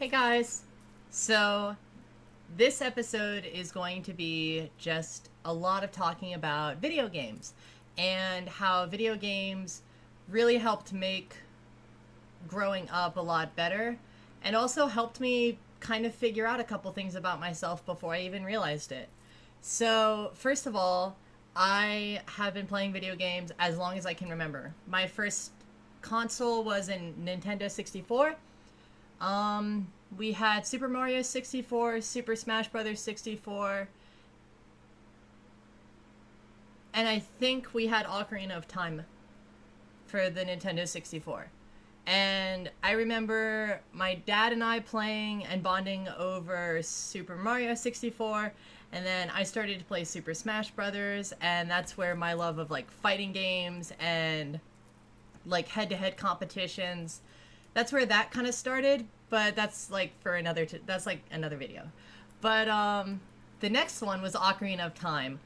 Hey guys! So, this episode is going to be just a lot of talking about video games and how video games really helped make growing up a lot better and also helped me kind of figure out a couple things about myself before I even realized it. So, first of all, I have been playing video games as long as I can remember. My first console was in Nintendo 64. We had Super Mario 64, Super Smash Brothers 64, and I think we had Ocarina of Time for the Nintendo 64. And I remember my dad and I playing and bonding over Super Mario 64, and then I started to play Super Smash Brothers, and that's where my love of like fighting games and like head-to-head competitions, that's where that kind of started. But that's like for another that's like another video. But the next one was Ocarina of Time,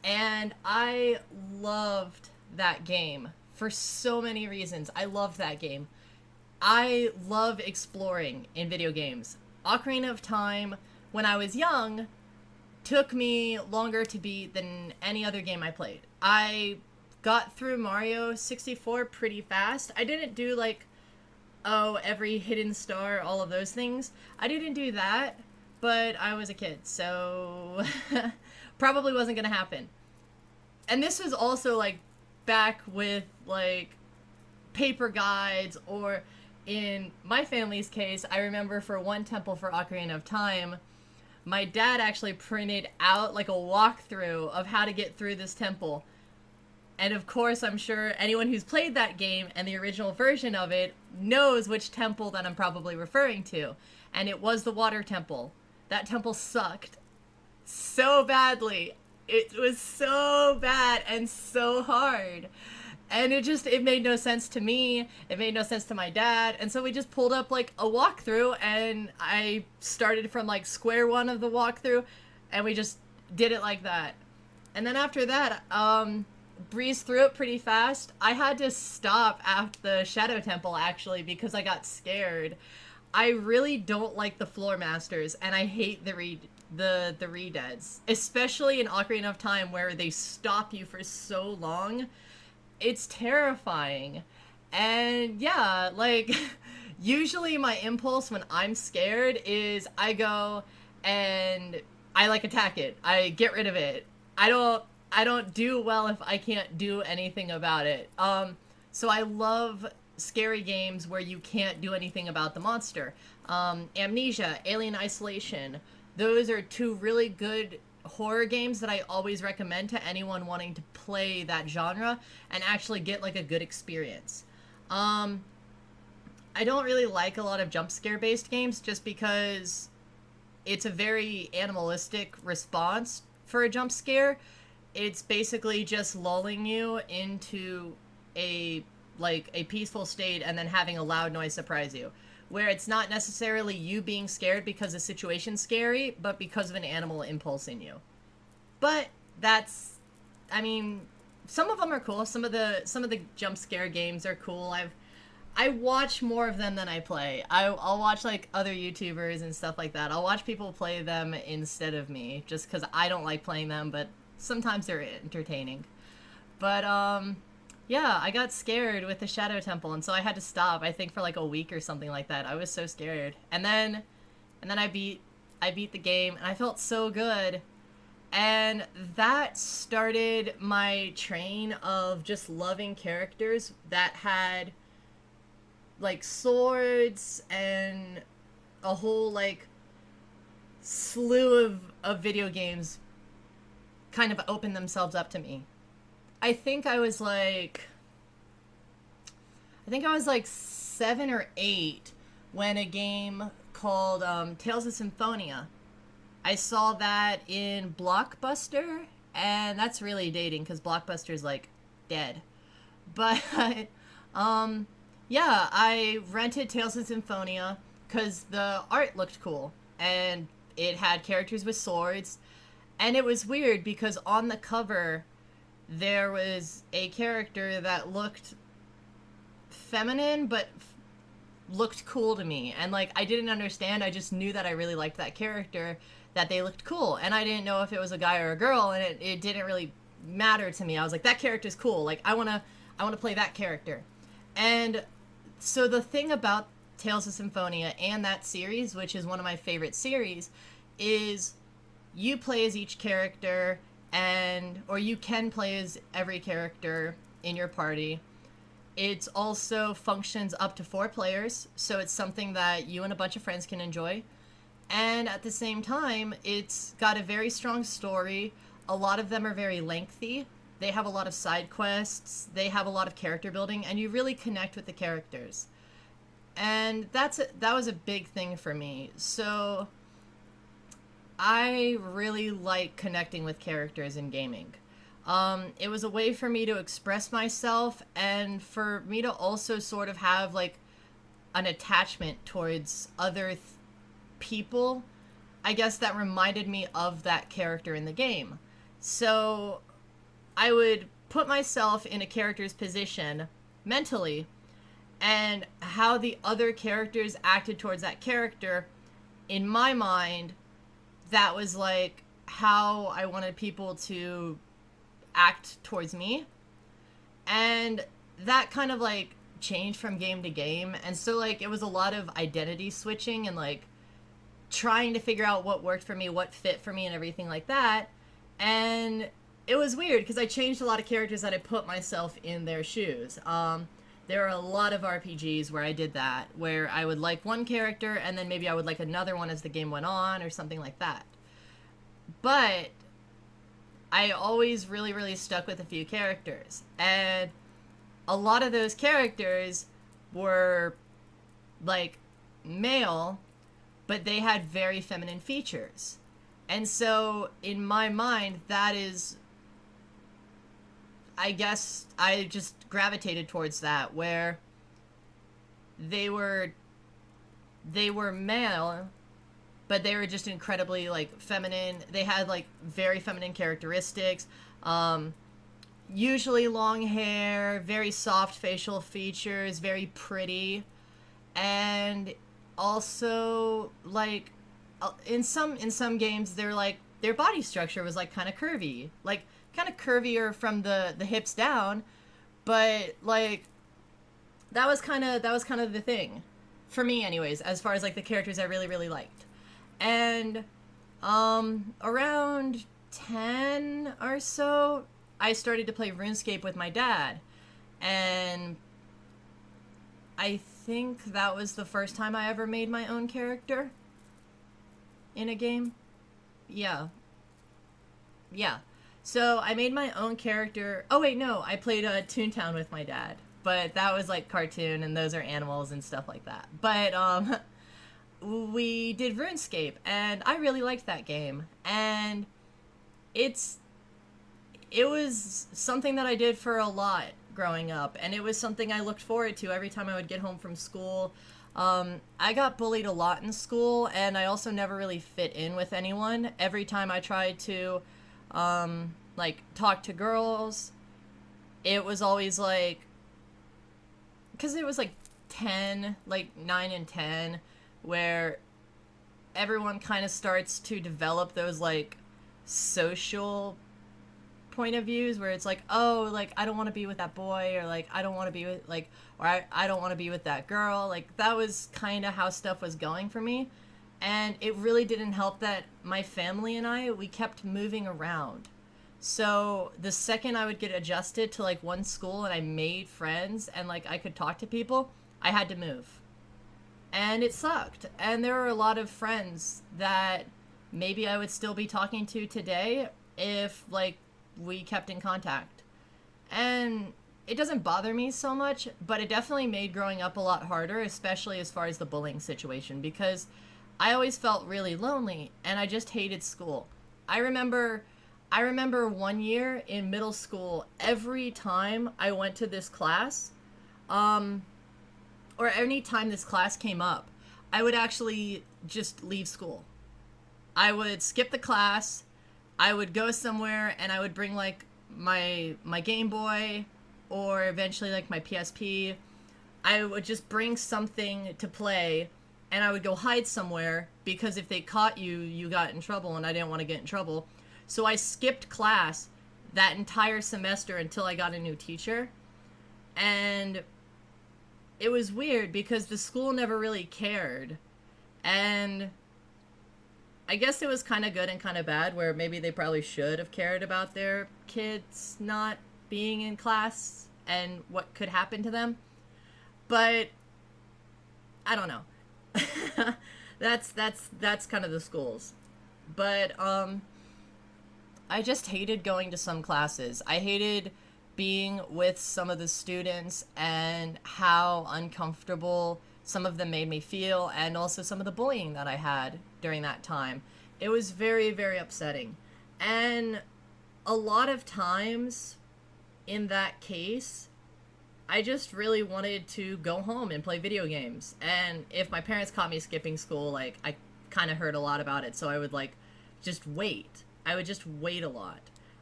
and I loved that game for so many reasons. I loved that game. I love exploring in video games. Ocarina of Time, when I was young, took me longer to beat than any other game I played. I got through Mario 64 pretty fast. I didn't do like, oh, every hidden star, all of those things. I didn't do that, but I was a kid, so probably wasn't gonna happen. And this was also like back with like paper guides, or in my family's case, I remember for one temple for Ocarina of Time, my dad actually printed out like a walkthrough of how to get through this temple. And of course, I'm sure anyone who's played that game and the original version of it knows which temple that I'm probably referring to. And it was the water temple. That temple sucked so badly. It was so bad and so hard. And it made no sense to me. It made no sense to my dad. And so we just pulled up like a walkthrough, and I started from like square one of the walkthrough, and we just did it like that. And then after that, breezed through it pretty fast. I had to stop at the Shadow Temple actually because I got scared. I really don't like the floor masters, and I hate the redeads, especially in Ocarina of Time where they stop you for so long. It's terrifying. And yeah, like usually my impulse when I'm scared is I go and I like attack it. I get rid of it. I don't do well if I can't do anything about it. So I love scary games where you can't do anything about the monster. Amnesia, Alien Isolation. Those are two really good horror games that I always recommend to anyone wanting to play that genre and actually get like a good experience. I don't really like a lot of jump scare based games just because it's a very animalistic response for a jump scare. It's basically just lulling you into a peaceful state and then having a loud noise surprise you, where it's not necessarily you being scared because the situation's scary, but because of an animal impulse in you. But that's, I mean, some of them are cool. Some of the jump scare games are cool. I watch more of them than I play. I'll watch like other YouTubers and stuff like that. I'll watch people play them instead of me, just because I don't like playing them, but sometimes they're entertaining. But yeah, I got scared with the Shadow Temple, and so I had to stop, I think for like a week or something like that. I was so scared. And then I beat the game, and I felt so good. And that started my train of just loving characters that had like swords and a whole like slew of video games kind of opened themselves up to me. I think I was like 7 or 8 when a game called Tales of Symphonia. I saw that in Blockbuster, and that's really dating because Blockbuster's like dead. But yeah, I rented Tales of Symphonia because the art looked cool and it had characters with swords. And it was weird because on the cover there was a character that looked feminine, but looked cool to me. And like, I didn't understand. I just knew that I really liked that character, that they looked cool. And I didn't know if it was a guy or a girl, and it didn't really matter to me. I was like, that character's cool. Like, I wanna play that character. And so the thing about Tales of Symphonia and that series, which is one of my favorite series, is you play as each character, and or you can play as every character in your party. It also functions up to 4 players, so it's something that you and a bunch of friends can enjoy. And at the same time, it's got a very strong story. A lot of them are very lengthy. They have a lot of side quests. They have a lot of character building, and you really connect with the characters. And that was a big thing for me. So I really like connecting with characters in gaming. It was a way for me to express myself, and for me to also sort of have like an attachment towards other people, I guess, that reminded me of that character in the game. So I would put myself in a character's position mentally, and how the other characters acted towards that character, in my mind, that was like how I wanted people to act towards me. And that kind of like changed from game to game. And so like it was a lot of identity switching and like trying to figure out what worked for me, what fit for me, and everything like that. And it was weird because I changed a lot of characters that I put myself in their shoes. There are a lot of RPGs where I did that, where I would like one character and then maybe I would like another one as the game went on or something like that. But I always really, really stuck with a few characters. And a lot of those characters were like male, but they had very feminine features. And so in my mind, that is, I guess I just gravitated towards that, where they were male, but they were just incredibly like feminine. They had like very feminine characteristics, usually long hair, very soft facial features, very pretty, and also like in some games they're like their body structure was like kind of curvy, like kind of curvier from the hips down, but like that was kind of the thing for me anyways, as far as like the characters I really, really liked. And around 10 or so, I started to play RuneScape with my dad, and I think that was the first time I ever made my own character in a game. Yeah. Yeah. So I made my own character. Oh wait, no, I played Toontown with my dad, but that was like cartoon, and those are animals and stuff like that. But we did RuneScape, and I really liked that game, and it was something that I did for a lot growing up, and it was something I looked forward to every time I would get home from school. I got bullied a lot in school, and I also never really fit in with anyone. Every time I tried to like talk to girls, it was always like, because it was like 10, like 9 and 10, where everyone kind of starts to develop those like social point of views, where it's like, oh, like I don't want to be with that boy, or like I don't want to be with like, or I don't want to be with that girl. Like that was kind of how stuff was going for me. And it really didn't help that my family and we kept moving around. So the second I would get adjusted to like one school and I made friends and like I could talk to people, I had to move. And it sucked. And there were a lot of friends that maybe I would still be talking to today if like we kept in contact. And it doesn't bother me so much, but it definitely made growing up a lot harder, especially as far as the bullying situation, because I always felt really lonely and I just hated school. I remember one year in middle school, every time I went to this class, or any time this class came up, I would actually just leave school. I would skip the class, I would go somewhere, and I would bring like my Game Boy, or eventually like my PSP. I would just bring something to play, and I would go hide somewhere, because if they caught you, you got in trouble, and I didn't want to get in trouble. So I skipped class that entire semester until I got a new teacher. And it was weird because the school never really cared. And I guess it was kind of good and kind of bad, where maybe they probably should have cared about their kids not being in class and what could happen to them. But I don't know. that's kind of the schools. But I just hated going to some classes. I hated being with some of the students and how uncomfortable some of them made me feel, and also some of the bullying that I had during that time. It was very, very upsetting. And a lot of times in that case, I just really wanted to go home and play video games. And if my parents caught me skipping school, like, I kind of heard a lot about it, so I would, like, just wait. I would just wait a lot.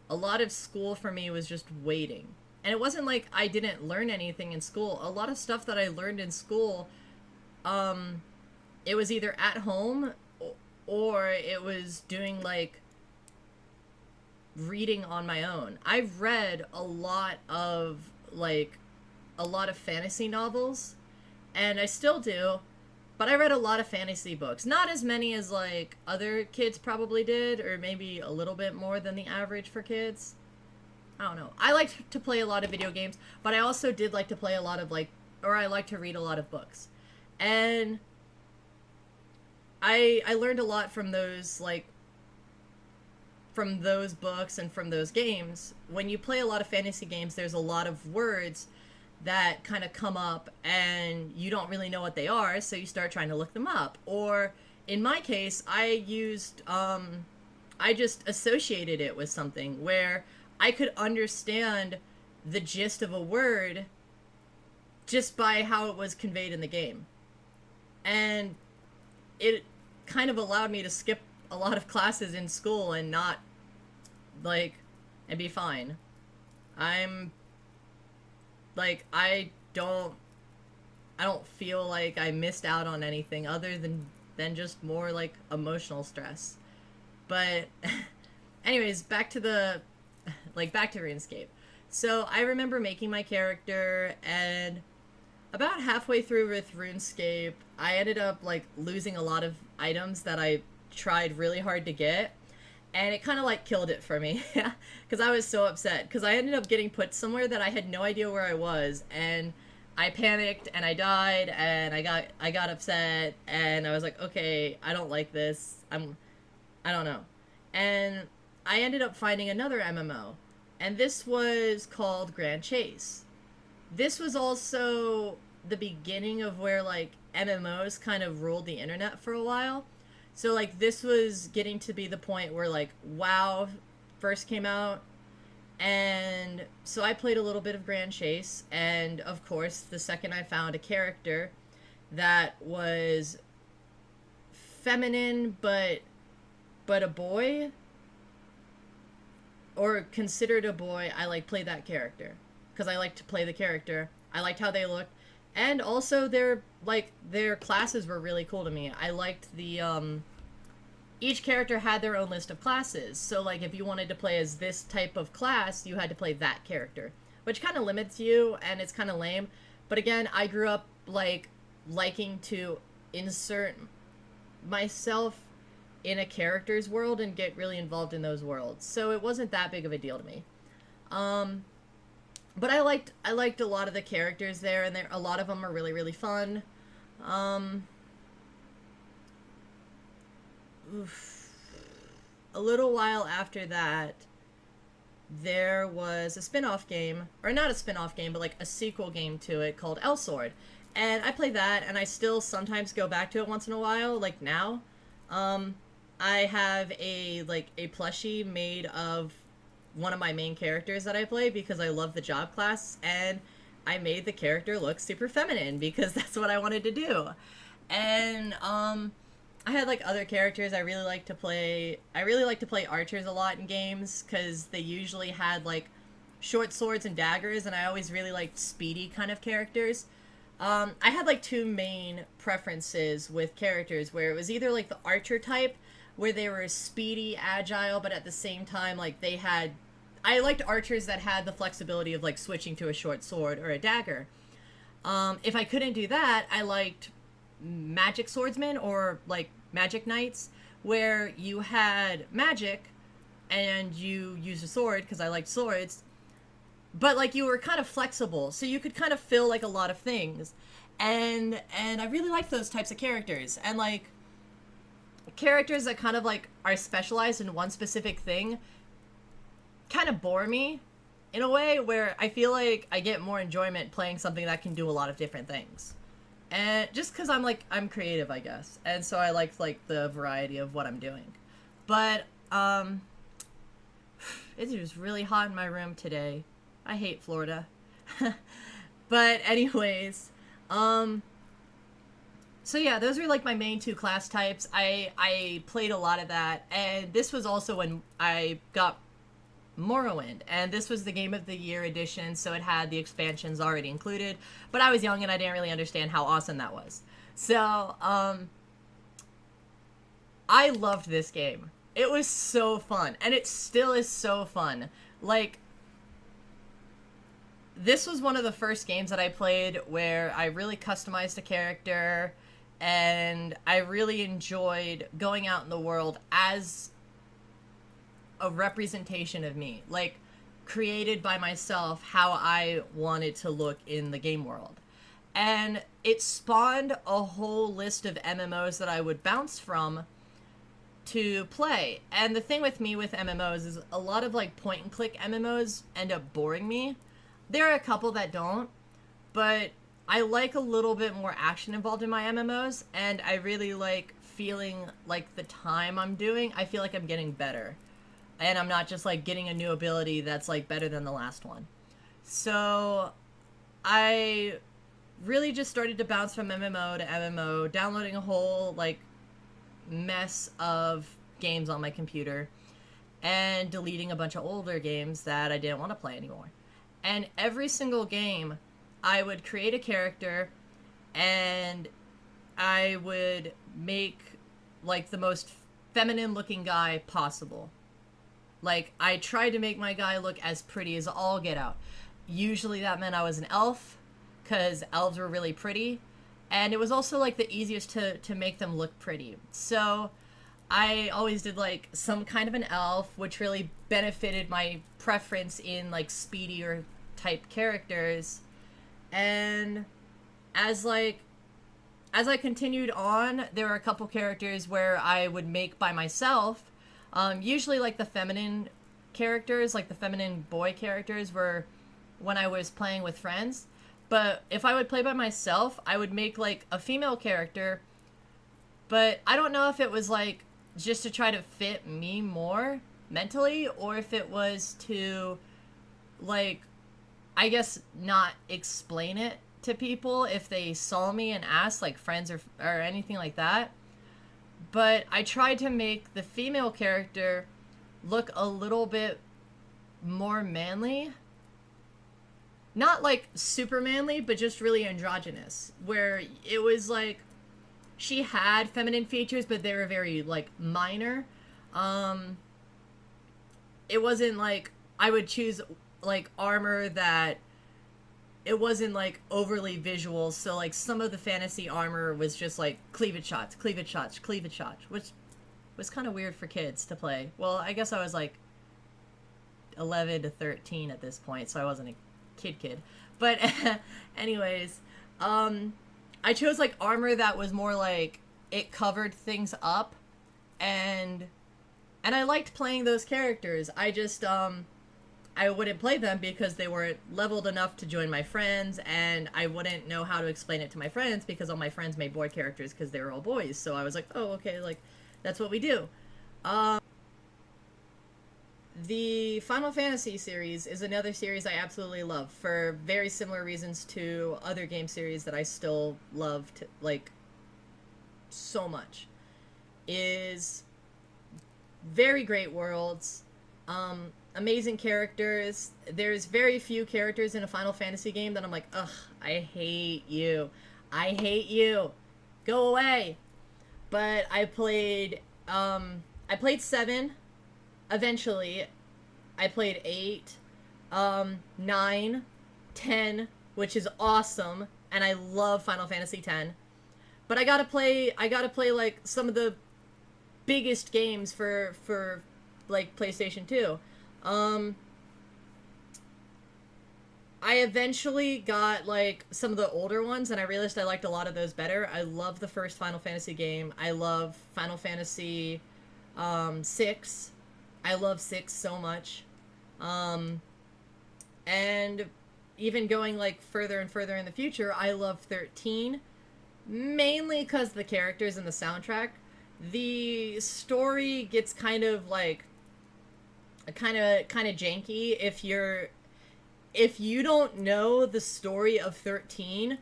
A lot of school for me was just waiting. And it wasn't like I didn't learn anything in school. A lot of stuff that I learned in school, it was either at home or it was doing, like, reading on my own. I've read a lot of fantasy novels, and I still do, but I read a lot of fantasy books. Not as many as, like, other kids probably did, or maybe a little bit more than the average for kids. I don't know. I liked to play a lot of video games, but I also did like to play a lot of, I like to read a lot of books. And I learned a lot from those, from those books and from those games. When you play a lot of fantasy games, there's a lot of words that kind of come up and you don't really know what they are, so you start trying to look them up. Or in my case, I just associated it with something where I could understand the gist of a word just by how it was conveyed in the game. And it kind of allowed me to skip a lot of classes in school and not, and be fine. I don't feel like I missed out on anything other than just more, emotional stress. But anyways, back to RuneScape. So I remember making my character, and about halfway through with RuneScape, I ended up, losing a lot of items that I tried really hard to get. And it kind of, killed it for me. Because I was so upset. Because I ended up getting put somewhere that I had no idea where I was. And I panicked, and I died, and I got upset. And I was like, okay, I don't like this. I don't know. And I ended up finding another MMO. And this was called Grand Chase. This was also the beginning of where, MMOs kind of ruled the internet for a while. So, this was getting to be the point where, WoW first came out. And so I played a little bit of Grand Chase. And, of course, the second I found a character that was feminine but a boy, or considered a boy, I, played that character. Because I liked to play the character. I liked how they looked. And also their classes were really cool to me. I liked the, each character had their own list of classes. So, if you wanted to play as this type of class, you had to play that character. Which kind of limits you, and it's kind of lame. But again, I grew up, liking to insert myself in a character's world and get really involved in those worlds. So it wasn't that big of a deal to me. But I liked a lot of the characters there, and a lot of them are really, really fun. A little while after that, there was a spin-off game, or not a spin-off game, but a sequel game to it called Elsword. And I play that, and I still sometimes go back to it once in a while, now. I have a plushie made of one of my main characters that I play because I love the job class, and I made the character look super feminine because that's what I wanted to do. And I had other characters I really like to play. I really like to play archers a lot in games because they usually had short swords and daggers, and I always really liked speedy kind of characters. I had like two main preferences with characters where it was either like the archer type, where they were speedy, agile, but at the same time, like they had. I liked archers that had the flexibility of like switching to a short sword or a dagger. If I couldn't do that, I liked magic swordsmen or like magic knights, where you had magic and you used a sword because I liked swords, but like you were kind of flexible, so you could kind of fill like a lot of things, and I really like those types of characters, and like characters that kind of like are specialized in one specific thing kind of bore me in a way where I feel like I get more enjoyment playing something that can do a lot of different things. And just because I'm creative, I guess, and so I like the variety of what I'm doing. But it is really hot in my room today. I hate Florida. But anyways, so yeah, those are like my main two class types. I played a lot of that, and this was also when I got Morrowind, and this was the Game of the Year edition, so it had the expansions already included. But I was young and I didn't really understand how awesome that was. So, I loved this game. It was so fun, and it still is so fun. Like, this was one of the first games that I played where I really customized a character, and I really enjoyed going out in the world as a representation of me, like created by myself how I wanted to look in the game world. And it spawned a whole list of MMOs that I would bounce from to play. And the thing with me with MMOs is a lot of like point and click MMOs end up boring me. There are a couple that don't, but I like a little bit more action involved in my MMOs, and I really like feeling like the time I'm doing, I feel like I'm getting better. And I'm not just like getting a new ability that's like better than the last one. So I really just started to bounce from MMO to MMO, downloading a whole like mess of games on my computer and deleting a bunch of older games that I didn't want to play anymore. And every single game, I would create a character and I would make like the most feminine looking guy possible. Like, I tried to make my guy look as pretty as all get out. Usually that meant I was an elf, because elves were really pretty. And it was also, like, the easiest to make them look pretty. So, I always did, like, some kind of an elf, which really benefited my preference in, like, speedier type characters. And as I continued on, there were a couple characters where I would make by myself. Usually, like, the feminine characters, like the feminine boy characters, were when I was playing with friends. But if I would play by myself, I would make, like, a female character. But I don't know if it was, like, just to try to fit me more mentally, or if it was to, like, I guess not explain it to people if they saw me and asked, like, friends or anything like that. But I tried to make the female character look a little bit more manly. Not like super manly, but just really androgynous. Where it was like she had feminine features, but they were very like minor. It wasn't like I would choose like armor that it wasn't like overly visual, so like some of the fantasy armor was just like cleavage shots, cleavage shots, cleavage shots, which was kind of weird for kids to play. Well, I guess I was like 11 to 13 at this point, so I wasn't a kid. But anyways, I chose like armor that was more like it covered things up, and I liked playing those characters. I just I wouldn't play them because they weren't leveled enough to join my friends, and I wouldn't know how to explain it to my friends because all my friends made boy characters because they were all boys. So I was like, oh, okay, like, that's what we do. The Final Fantasy series is another series I absolutely love for very similar reasons to other game series that I still loved, like, so much. Is very great worlds. amazing characters. There's very few characters in a Final Fantasy game that I'm like, ugh, I hate you. I hate you. Go away. But I played 7 eventually. I played 8, 9, 10, which is awesome, and I love Final Fantasy 10. But I gotta play like some of the biggest games for like PlayStation 2. Um I eventually got like some of the older ones, and I realized I liked a lot of those better. I love the first Final Fantasy game. I love Final Fantasy 6. I love 6 so much. Um and even going like further and further in the future, I love 13, mainly because the characters and the soundtrack. The story gets kind of like kind of janky if you don't know the story of 13.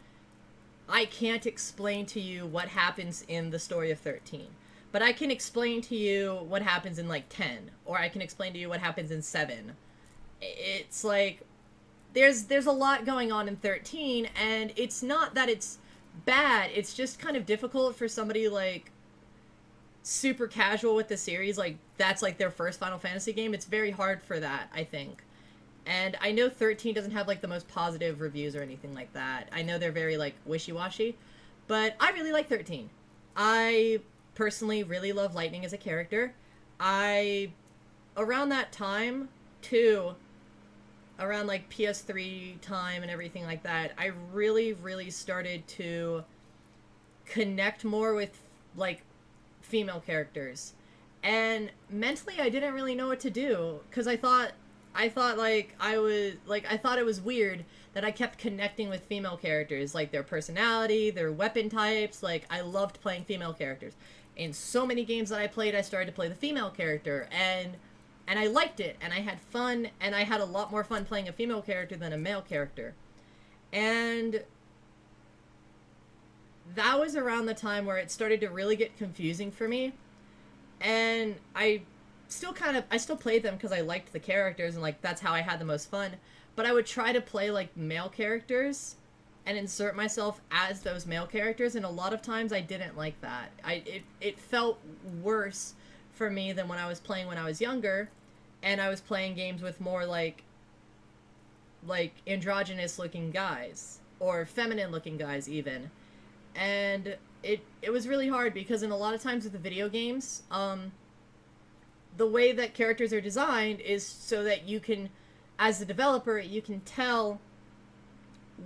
I can't explain to you what happens in the story of 13. But I can explain to you what happens in like 10, or I can explain to you what happens in 7. It's like there's a lot going on in 13, and it's not that it's bad, it's just kind of difficult for somebody like super casual with the series, like that's like their first Final Fantasy game. It's very hard for that, I think. And I know 13 doesn't have like the most positive reviews or anything like that. I know they're very like wishy-washy, but I really like 13. I personally really love Lightning as a character. I around that time too, around like PS3 time and everything like that, I really started to connect more with like female characters. And mentally I didn't really know what to do, because I thought like I thought it was weird that I kept connecting with female characters, like their personality, their weapon types. Like I loved playing female characters. In so many games that I played, I started to play the female character, and I liked it, and I had fun, and I had a lot more fun playing a female character than a male character. And that was around the time where it started to really get confusing for me. And I still played them because I liked the characters, and like that's how I had the most fun. But I would try to play like male characters and insert myself as those male characters, and a lot of times I didn't like that. It felt worse for me than when I was playing when I was younger, and I was playing games with more like androgynous looking guys, or feminine looking guys even. And it was really hard, because in a lot of times with the video games, the way that characters are designed is so that you can, as a developer, you can tell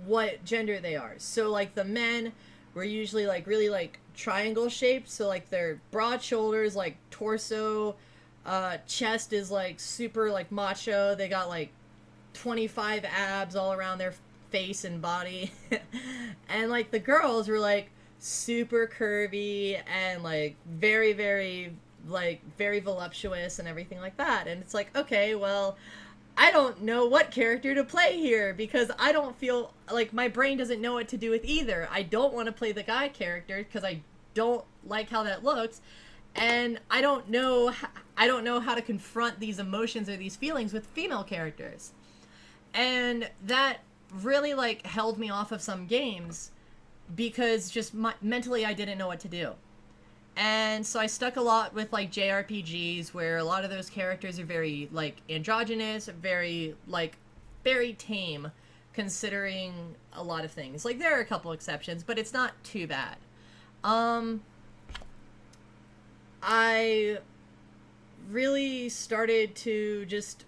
what gender they are. So like the men were usually like really like triangle shaped, so like their broad shoulders, like torso, chest is like super like macho. They got like 25 abs all around their face and body. And like the girls were like super curvy and like very like very voluptuous and everything like that. And it's like, okay, well, I don't know what character to play here, because I don't feel like my brain doesn't know what to do with either. I don't want to play the guy character because I don't like how that looks, and I don't know how to confront these emotions or these feelings with female characters. And that really like held me off of some games, because just mentally I didn't know what to do. And so I stuck a lot with like JRPGs, where a lot of those characters are very like androgynous, very tame, considering a lot of things. Like there are a couple exceptions, but it's not too bad. I really started to just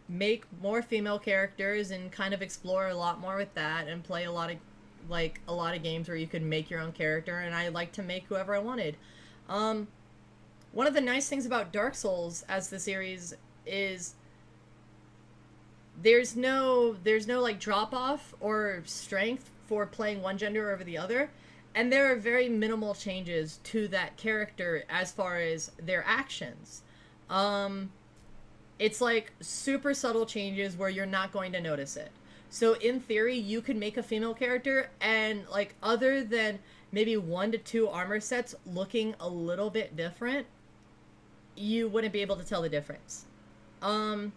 make more female characters and kind of explore a lot more with that, and play a lot of games where you could make your own character, and I like to make whoever I wanted. One of the nice things about Dark Souls as the series is there's no like drop off or strength for playing one gender over the other, and there are very minimal changes to that character as far as their actions. It's like super subtle changes where you're not going to notice it. So in theory, you could make a female character, and like other than maybe 1 to 2 armor sets looking a little bit different, you wouldn't be able to tell the difference. Um,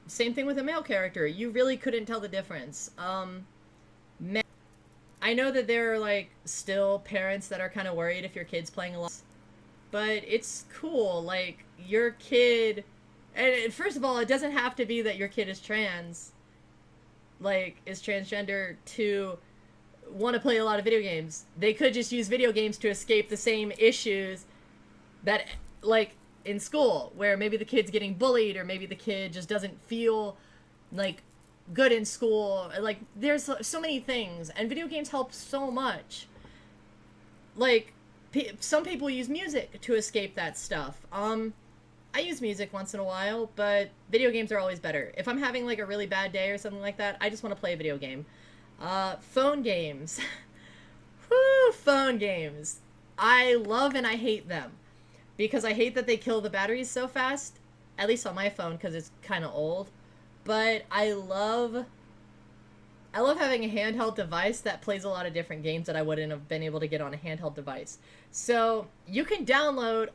Same thing with a male character. You really couldn't tell the difference. I know that there are like still parents that are kind of worried if your kid's playing a lot, but it's cool. Like your kid, and first of all, it doesn't have to be that your kid is trans, like is transgender to want to play a lot of video games. They could just use video games to escape the same issues that like in school where maybe the kid's getting bullied or maybe the kid just doesn't feel like good in school. Like there's so many things and video games help so much. Like some people use music to escape that stuff. I use music once in a while, but video games are always better. If I'm having like a really bad day or something like that, I just want to play a video game. Phone games. Woo, phone games. I love and I hate them. Because I hate that they kill the batteries so fast. At least on my phone, because it's kind of old. But I love having a handheld device that plays a lot of different games that I wouldn't have been able to get on a handheld device. So you can download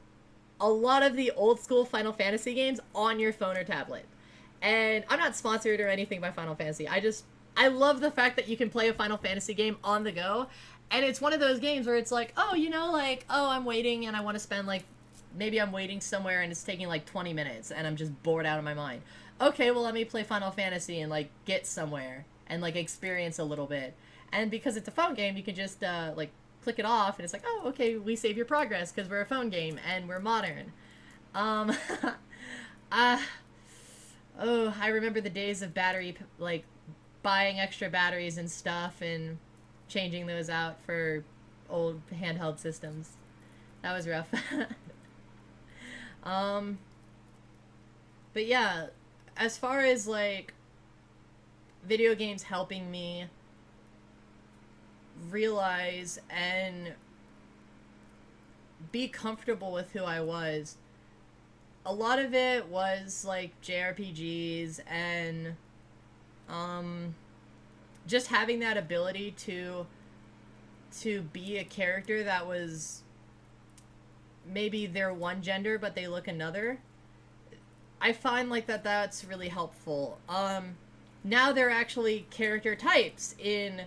a lot of the old school Final Fantasy games on your phone or tablet. And I'm not sponsored or anything by Final Fantasy. I love the fact that you can play a Final Fantasy game on the go. And it's one of those games where it's like, oh, you know, like, oh, I'm waiting and I want to spend like, maybe I'm waiting somewhere and it's taking like 20 minutes and I'm just bored out of my mind. Okay, well, let me play Final Fantasy and like get somewhere and like experience a little bit. And because it's a phone game, you can just like click it off and it's like, oh, okay, we save your progress because we're a phone game and we're modern. Um, oh, I remember the days of like buying extra batteries and stuff and changing those out for old handheld systems. That was rough. But yeah, as far as like video games helping me realize and be comfortable with who I was, a lot of it was like JRPGs and just having that ability to be a character that was maybe they're one gender but they look another. I find like that's really helpful. Now there are actually character types in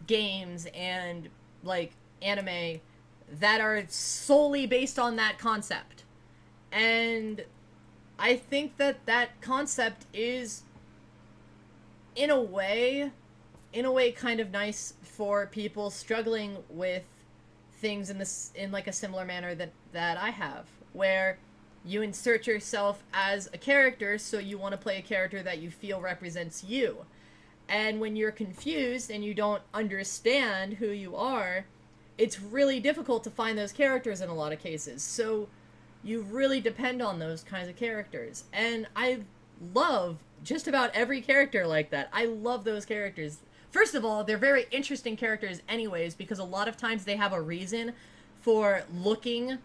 games and like anime that are solely based on that concept. And I think that concept is in a way kind of nice for people struggling with things in like a similar manner that I have, where you insert yourself as a character, so you want to play a character that you feel represents you. And when you're confused and you don't understand who you are, it's really difficult to find those characters in a lot of cases. So you really depend on those kinds of characters. And I love just about every character like that. I love those characters. First of all, they're very interesting characters anyways, because a lot of times they have a reason for looking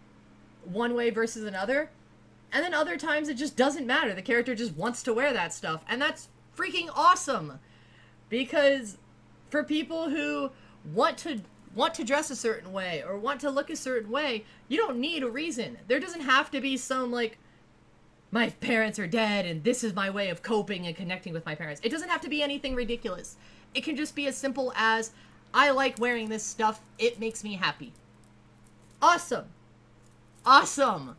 one way versus another. And then other times it just doesn't matter. The character just wants to wear that stuff. And that's freaking awesome. Because for people who want to dress a certain way or want to look a certain way, you don't need a reason. There doesn't have to be some like, my parents are dead and this is my way of coping and connecting with my parents. It doesn't have to be anything ridiculous. It can just be as simple as, I like wearing this stuff. It makes me happy. Awesome. Awesome.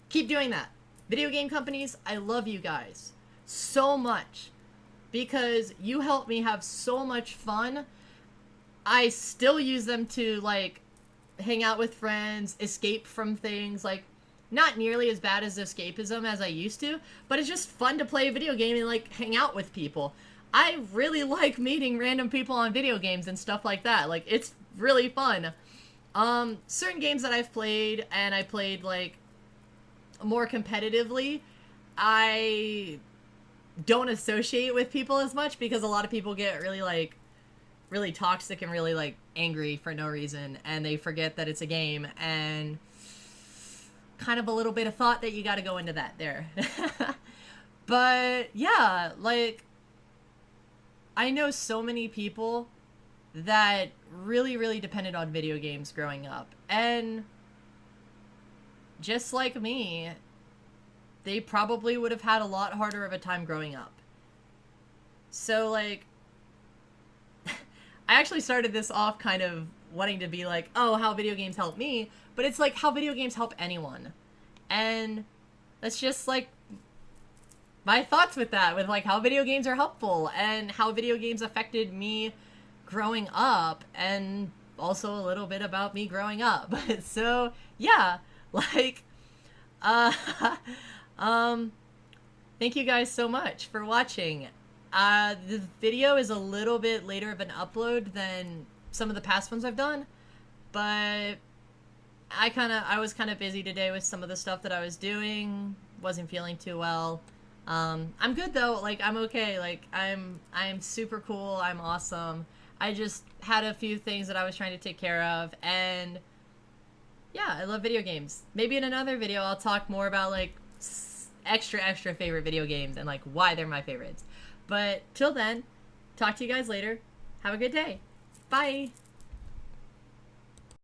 Keep doing that. Video game companies, I love you guys so much because you help me have so much fun. I still use them to like hang out with friends, escape from things, like not nearly as bad as escapism as I used to, but it's just fun to play a video game and like hang out with people. I really like meeting random people on video games and stuff like that. Like it's really fun. Certain games that I've played and I played like more competitively, I don't associate with people as much because a lot of people get really toxic and really like angry for no reason, and they forget that it's a game, and kind of a little bit of thought that you got to go into that there. But yeah, like I know so many people that really depended on video games growing up, and just like me, they probably would have had a lot harder of a time growing up. So, like, I actually started this off kind of wanting to be like, oh, how video games help me, but it's like how video games help anyone. And that's just like my thoughts with that, with like how video games are helpful and how video games affected me growing up, and also a little bit about me growing up. So yeah, like, uh, thank you guys so much for watching. The video is a little bit later of an upload than some of the past ones I've done, but I was kind of busy today with some of the stuff that I was doing. Wasn't feeling too well. I'm good though. Like, I'm okay. Like, I'm super cool. I'm awesome. I just had a few things that I was trying to take care of, and yeah, I love video games. Maybe in another video I'll talk more about like extra favorite video games and like why they're my favorites. But till then, talk to you guys later. Have a good day. Bye.